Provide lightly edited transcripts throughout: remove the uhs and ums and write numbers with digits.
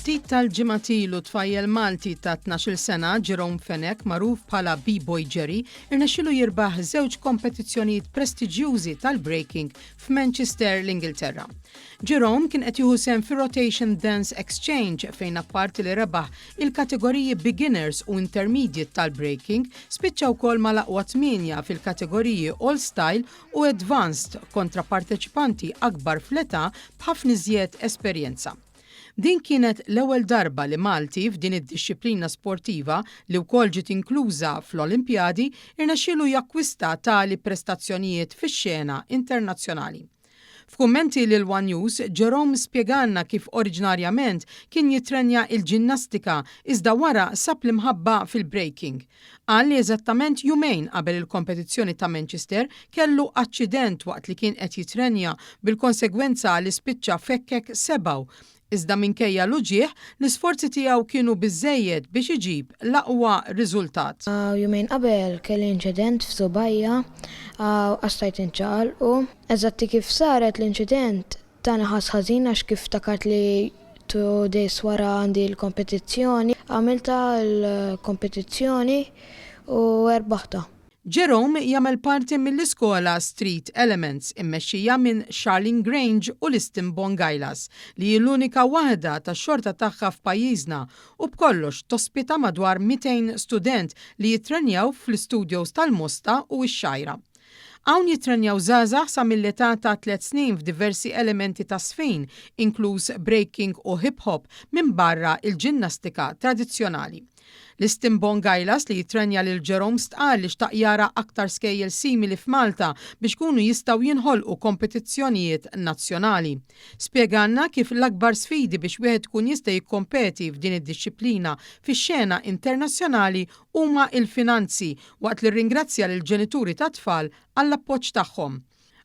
Ftit tal-ġimgħatilu tfajjel Malti ta' 12 sena Jerome Fenech, magħruf bħala B-Boy Jerry, irnexxielu jirbaħ żewġ kompetizzjonijiet prestiġjużi tal-breaking f'Manchester l-Ingilterra. Jerome kien qed jieħu sehem fir-Rotation Dance Exchange fejn apparti li rebaħ il-kategoriji Beginners u Intermediate tal-breaking, spiċċa wkoll mal-aqwa 8 fil-kategoriji All Style u Advanced kontra parteċipanti akbar fl-età b'ħafna iżjed esperjenza. Din kienet l-ewwel darba li Malti f'din id-dixxiplina sportiva li wkoll ġiet inkluża fl-Olimpjadi irnexxielu jakkwista tali prestazzjonijiet fix-xena internazzjonali. F'kummenti lil One News, Jerome spjegalna kif oriġinarjament kien jitrenja il-ġinnastika iżda wara sab l-imħabba fil-breaking. Qal li eżattament jumejn qabel il-kompetizzjoni ta' Manchester kellu aċċident waqt li kien qed jitrenja bil-konsegwenza li spiċċa fekkek sebgħu. Iżda minkejja l-uġieħ, l-isforzi tiegħu kienu biżżejjed biex iġib l-aqwa riżultat. Jumejn qabel kelli inċident f'Subajja għastajt inċaqal u eżatti kif saret l-inċident tani ħażin għax kif ftakart li 2 days wara għandi l-kompetizzjoni, għamilta l-kompetizzjoni u erbaħta. Jerome jagħmel parti mill-iskola Street Elements immexxija minn Charlene Grange u Liston Bongailas li hi l-unika waħda tax-xorta tagħha f'pajjiżna u b'kollox tospita madwar 200 student li jitrenjaw fl-istudios tal-Mosta u x-Xajra. Hawn jitrenjaw żgħażagħ sa mill-età ta' 3 snin f'diversi elementi ta' sfin, inkluż breaking u hip hop minn barra il-ġinnastika tradizzjonali. Liston Bongailas li jitrenja lil Jerome stqal li xtaq jara aktar skejjel simili f'Malta biex kunu jistgħu jinħolqu kompetizzjonijiet nazzjonali. Spjegalna kif l-akbar sfidi biex wieħed kun jista' jikkompeti f'din id-dixxiplina fix-xena internazzjonali huma il-finanzi waqt li rringrazzja lil ġenituri tat-tfal għall-appoġġ tagħhom.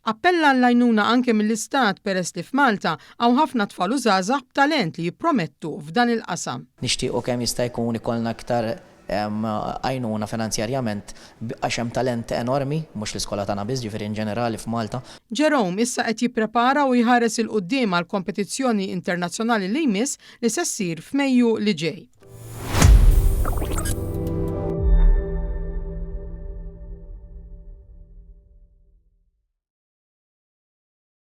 Appella għall-għajnuna anke mill-Istat peress li f'Malta hawn ħafna tfal u żgħażagħ b'talent li jippromettu f'dan il-qasam. Nixtiequ kemm jista' jkun ikollna aktar għajnuna finanzjarjament għax hemm talent enormi, mhux l-iskola tagħna biss ġifieri in ġenerali f'Malta. Jerome issa qed jipprepara u jħares il-quddiem għall kompetizzjoni internazzjonali li jmiss li se ssir f'Mejju li ġej.